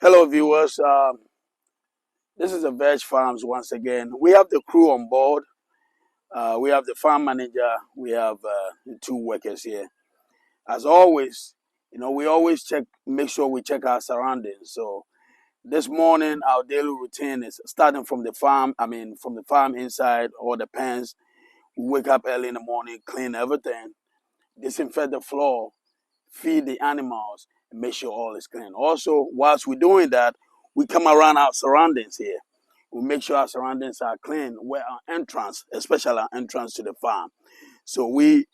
Hello, viewers. This is the Veg Farms once again. We have the crew on board. We have the farm manager. We have the two workers here. As always, we always make sure we check our surroundings. So this morning, our daily routine is starting from the farm. From the farm inside or the pens. We wake up early in the morning, clean everything, disinfect the floor, feed the animals, and make sure all is clean. Also, whilst we're doing that, we come around our surroundings here. We make sure our surroundings are clean, where our entrance, especially our entrance to the farm. So we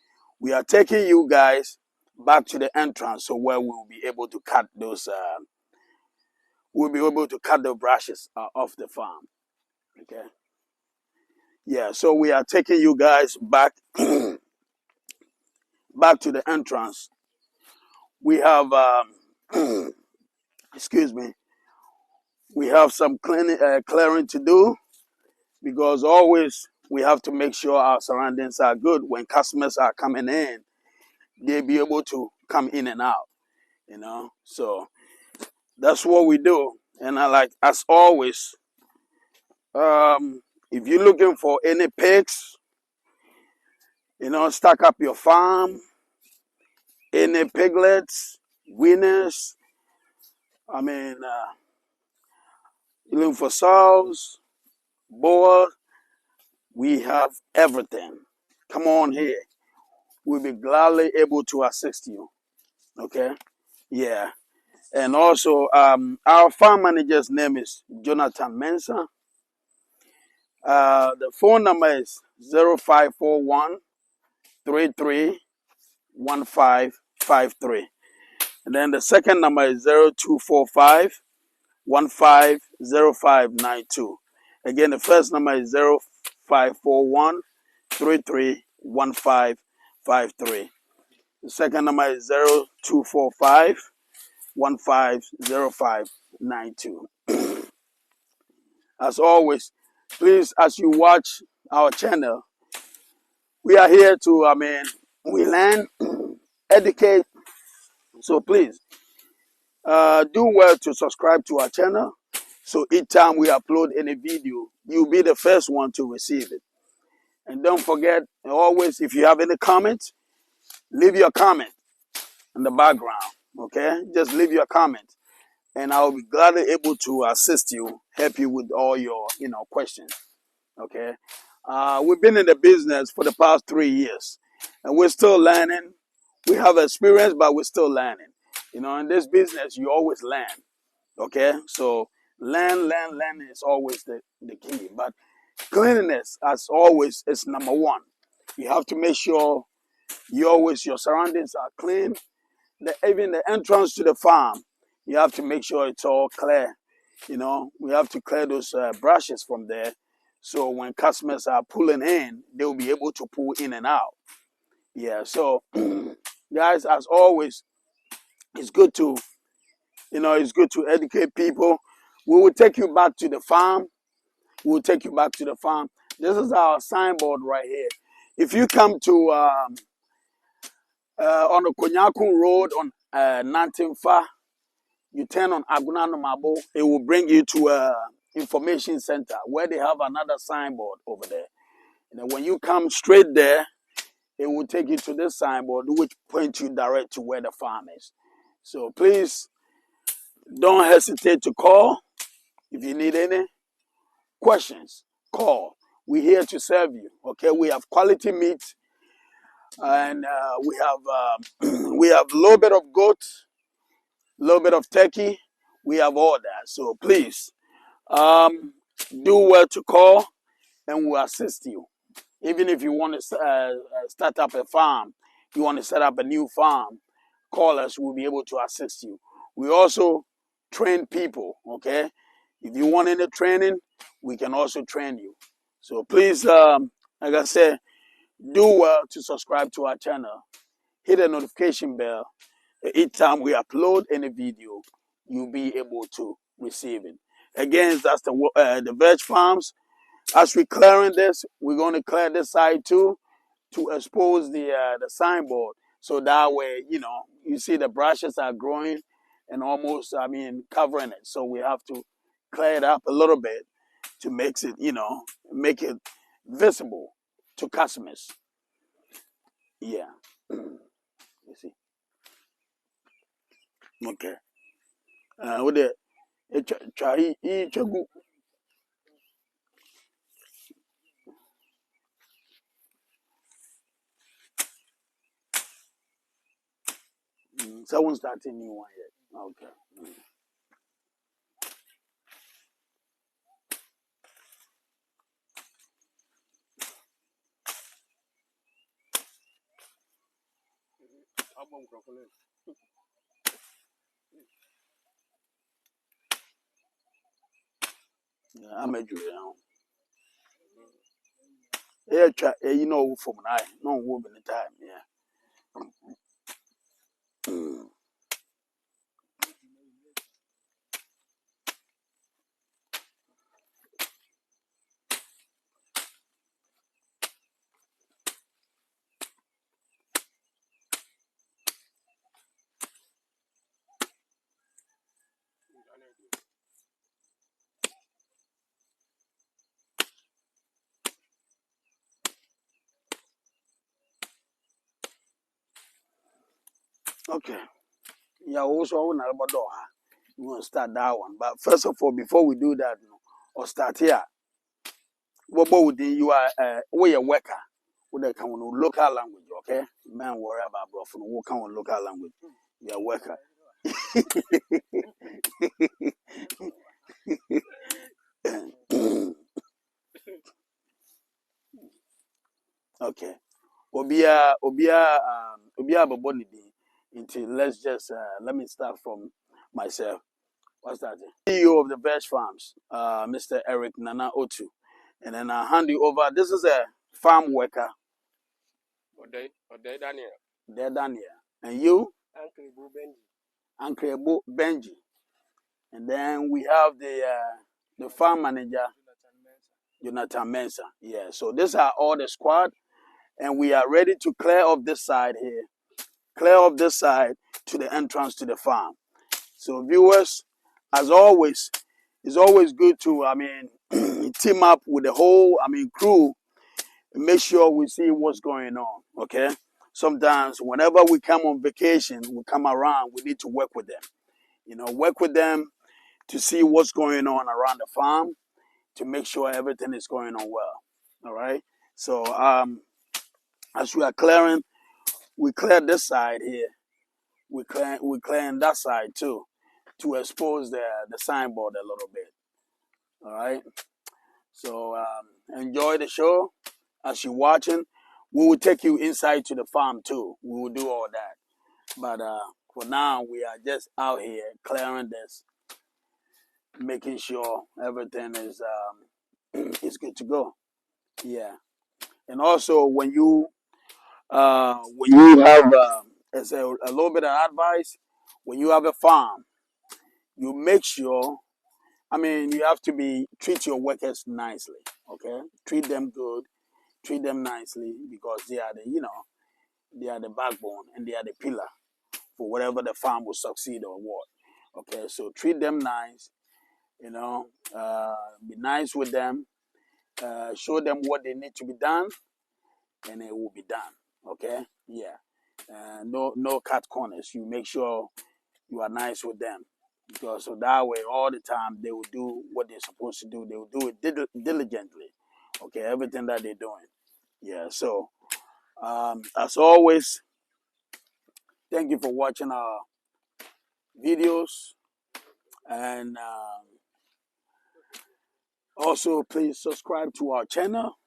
are taking you guys back to the entrance, so where we'll be able to cut those. We'll be able to cut the brushes off the farm. Okay. Yeah. So we are taking you guys back back to the entrance. We have excuse me. We have some clearing to do, because always we have to make sure our surroundings are good. When customers are coming in, they be able to come in and out, So that's what we do. And as always, if you're looking for any pigs, stock up your farm, any piglets, wieners, you're looking for sows, boar, we have everything. Come on here. We'll be gladly able to assist you. Okay? Yeah. And also, our farm manager's name is Jonathan Mensah. The phone number is 0541 331553. And then the second number is 0245 150592. Again, the first number is 0541 331553. The second number is 0245 150592. As always, please, as you watch our channel, we are here to, we learn, educate. So please, do well to subscribe to our channel. So each time we upload any video, you'll be the first one to receive it. And don't forget, always, if you have any comments, leave your comment in the background. Okay? Just leave your comment, and I'll be gladly able to assist you, help you with all your, questions. Okay? We've been in the business for the past 3 years, and we're still learning. We have experience, but we're still learning. In this business, you always learn. Okay? So learn is always the key. But cleanliness, as always, is number one. You have to make sure your surroundings are clean. Even the entrance to the farm, you have to make sure it's all clear. We have to clear those brushes from there. So when customers are pulling in, they'll be able to pull in and out. Yeah, so guys, as always, it's good to educate people. We will take you back to the farm. We'll take you back to the farm. This is our signboard right here. If you come to on the Konyakun Road on Nantimfa, you turn on Agunano Mabo, it will bring you to a information center where they have another signboard over there. And then when you come straight there, it will take you to this signboard, which points you direct to where the farm is. So please don't hesitate to call. If you need any questions, call. We're here to serve you. Okay, we have quality meat, and we have a little bit of goat, a little bit of turkey. We have all that. So please, do well to call, and we'll assist you. Even if you want to start up a farm, you want to set up a new farm, call us. We'll be able to assist you. We also train people. Okay, if you want any training, we can also train you. So please, like I said, do well to subscribe to our channel. Hit the notification bell. Each time we upload any video, you'll be able to receive it. Again, that's the Veg Farms. As we're clearing this, we're going to clear this side too, to expose the signboard. So that way, you see the brushes are growing, and almost, covering it. So we have to clear it up a little bit to make it, make it visible to customers. Yeah. You see. Okay. With the try chagu 7 starting new one yet. Okay. Yeah, I'm a Jew now. Yeah, you know from I no woman the time. Yeah. Mm. Okay. Yeah, also I want to door. We want to start that one. But first of all, before we do that, or start here, what would you are we a worker with a kind of local language, okay? Man worry about bro from what kind of local language. Yeah, worker. Okay. Obia Baboni. Until let's just let me start from myself. What's that? CEO of the Veg Farms, Mr. Eric Nana Otu. And then I'll hand you over. This is a farm worker. Ode Daniel. There, Daniel. And you? Uncle Ebu Benji. And then we have the farm manager, Jonathan Mensah. Yeah, so these are all the squad. And we are ready to clear off this side here. Clear off this side to the entrance to the farm. So viewers, as always, it's always good to, team up with the whole, crew and make sure we see what's going on, okay? Sometimes whenever we come on vacation, we come around, we need to work with them. Work with them to see what's going on around the farm to make sure everything is going on well, all right? So as we are clearing, we clear this side here. We clearing that side too to expose the signboard a little bit, all right? So enjoy the show as you're watching. We will take you inside to the farm too. We will do all that. But for now, we are just out here clearing this, making sure everything is is good to go. Yeah. And also when you have as a little bit of advice, when you have a farm, you make sure. You have to treat your workers nicely. Okay, treat them good, treat them nicely because they are they are the backbone and they are the pillar for whatever the farm will succeed or what. Okay, so treat them nice, be nice with them, show them what they need to be done, and it will be done. Okay, yeah, no cut corners. You make sure you are nice with them because so that way all the time they will do what they're supposed to do. They will do it diligently. Okay, everything that they're doing. Yeah, so as always, thank you for watching our videos. And also, please subscribe to our channel.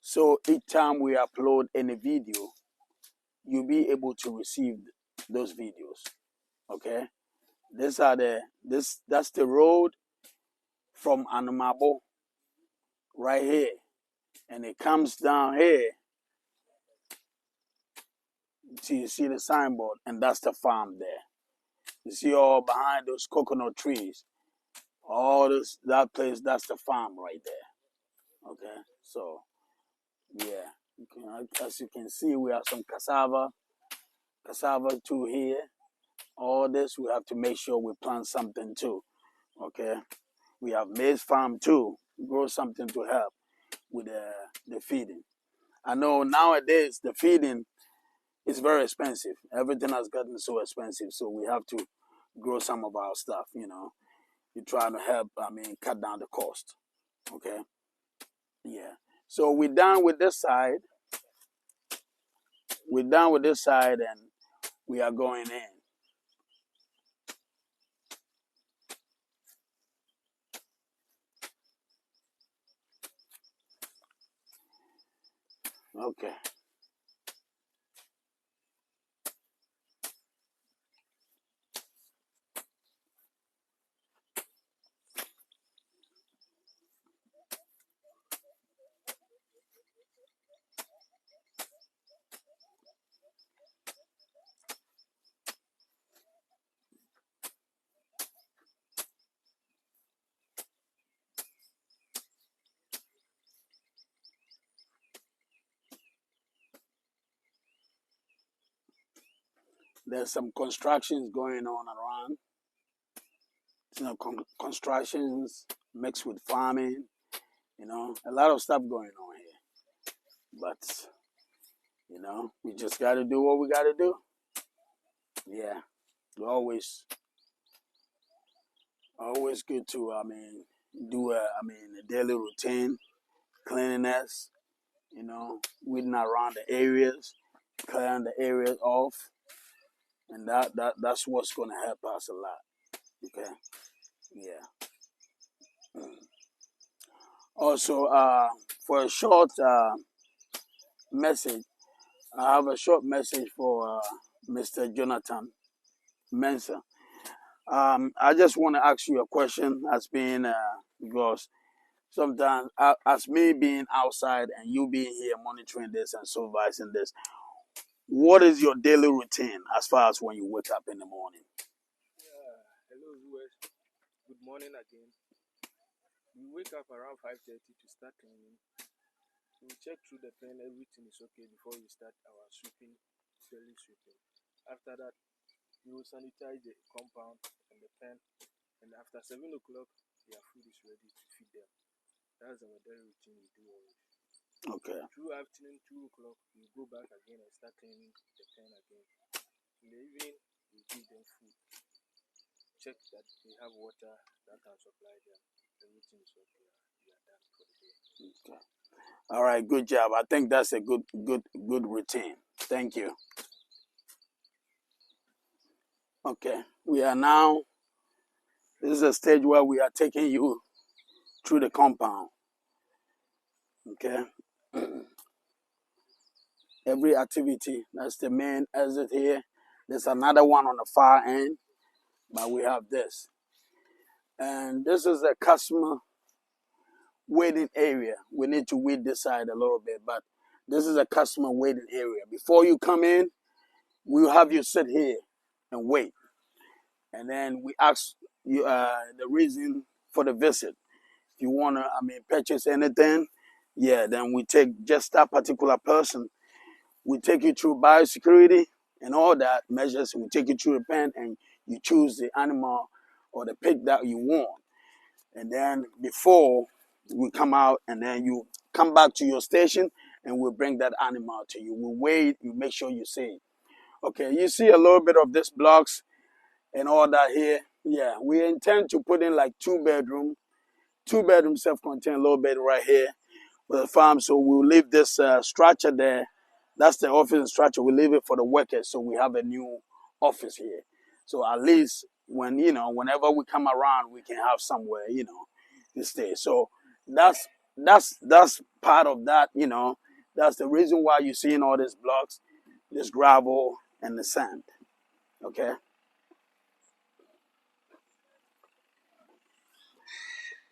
So each time we upload any video, you'll be able to receive those videos. Okay? That's the road from Anumabo right here. And it comes down here. So you see the signboard, and that's the farm there. You see all behind those coconut trees. All that place, that's the farm right there. Okay? So yeah. As you can see, we have some cassava too here. all this, we have to make sure we plant something too. Okay, we have maize farm too. Grow something to help with the feeding. I know nowadays the feeding is very expensive. Everything has gotten so expensive, so we have to grow some of our stuff. We try to help. Cut down the cost. Okay, yeah. So we're done with this side. We're done with this side, and we are going in. Okay. There's some constructions going on around. Constructions mixed with farming. A lot of stuff going on here. But we just got to do what we got to do. Yeah, we always good to do a daily routine, cleanliness. Weeding around the areas, clearing the areas off, and that's what's gonna help us a lot. Okay, yeah. Also, for a short message, I have a short message for Mr. Jonathan Mensah. I just want to ask you a question, as being because sometimes, as me being outside and you being here monitoring this and supervising this, what is your daily routine as far as when you wake up in the morning? Hello, viewers. Good morning again. We wake up around 5:30 to start cleaning. So we check through the pen, everything is okay before we start our sweeping, daily sweeping. After that, we will sanitize the compound and the pen, and after 7 o'clock, their food is ready to feed them. That's our daily routine we do always. Okay. Through afternoon, 2 o'clock, we go back again and start cleaning the pen again. In the evening, we give them food. Check that they have water that can supply them. Everything is okay. We are done for the day. Okay. All right. Good job. I think that's a good routine. Thank you. Okay. We are now. This is a stage where we are taking you through the compound. Okay. Every activity. That's the main exit here. There's another one on the far end, but we have this. And this is a customer waiting area. We need to weed this side a little bit, but this is a customer waiting area. Before you come in, we'll have you sit here and wait. And then we ask you the reason for the visit. If you want to, purchase anything, yeah, then we take just that particular person. We take you through biosecurity and all that measures. We take you through the pen and you choose the animal or the pig that you want. And then before we come out, and then you come back to your station and we'll bring that animal to you. We'll wait, you make sure you see it. Okay, you see a little bit of this blocks and all that here. Yeah, we intend to put in like two bedroom self-contained little bed right here with a farm. So we'll leave this structure there. That's the office structure. We leave it for the workers. So we have a new office here. So at least whenever we come around, we can have somewhere, to stay. So that's part of that, That's the reason why you're seeing all these blocks, this gravel and the sand. Okay.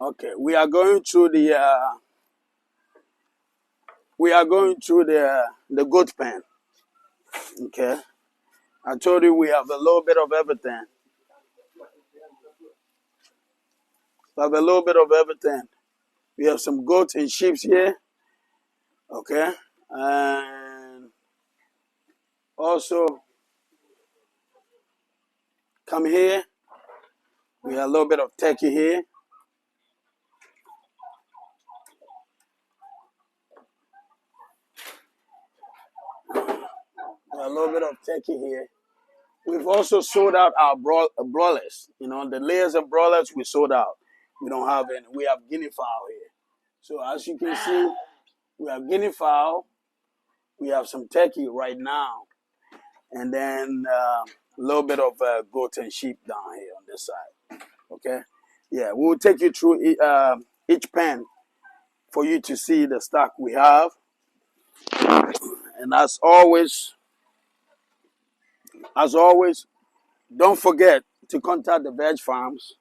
Okay. We are going through the goat pen. Okay. I told you we have a little bit of everything. We have a little bit of everything. We have some goats and sheep here. Okay. And also come here. We have a little bit of turkey here. A little bit of turkey here. We've also sold out our broilers. You know, the layers of broilers we sold out. We don't have any. We have guinea fowl here. So as you can see, we have guinea fowl. We have some turkey right now. And then a little bit of goat and sheep down here on this side. Okay? Yeah, we'll take you through each pen for you to see the stock we have. And as always, don't forget to contact the veg farms.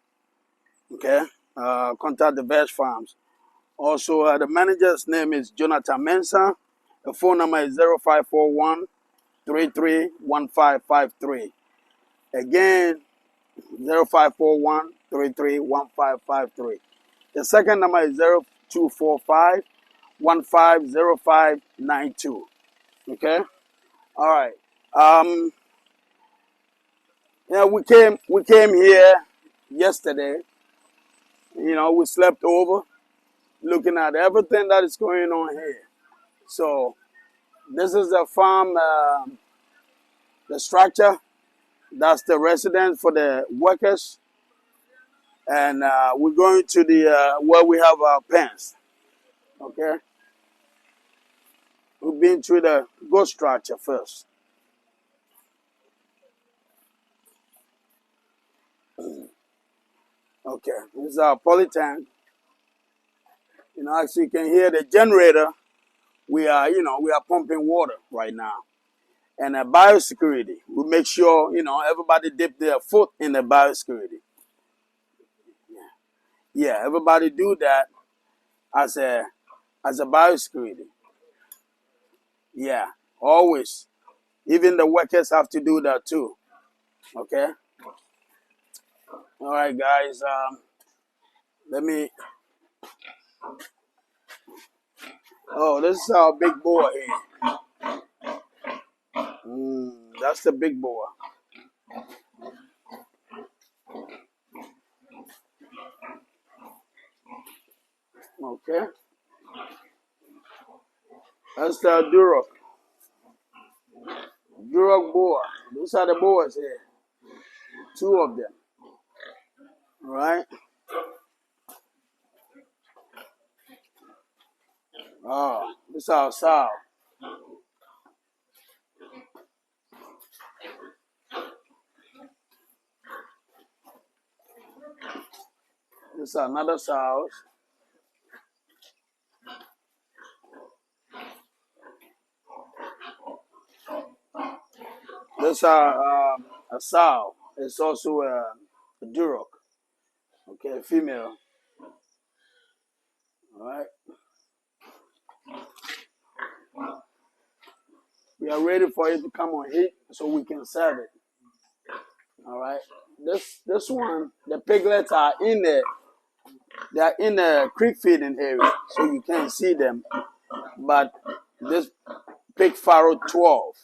Okay? Contact the veg farms. Also, the manager's name is Jonathan Mensah. The phone number is 0541 331553. Again, 0541 331553. The second number is 0245 150592. Okay? All right. Yeah, we came here yesterday. You know, we slept over, looking at everything that is going on here. So this is the farm, the structure. That's the residence for the workers. And we're going to the where we have our pens. Okay? We've been through the goat structure first. Okay, this is our poly tank. You know, as you can hear the generator, we are pumping water right now. And biosecurity, we make sure, everybody dip their foot in the biosecurity. Yeah, everybody do that as a biosecurity. Yeah, always. Even the workers have to do that too. Okay? All right, guys. Let me... Oh, this is our big boa here. That's the big boa. Okay. That's the Duroc. Duroc boa. Those are the boas here. 2 of them. All right. Oh, this is our sow. This is another sow. This is a sow. It's also a Duroc. Okay, female. All right. We are ready for it to come on heat so we can serve it. All right. This one, the piglets are in there. They are in the creek feeding area, so you can't see them. But this pig farrow 12,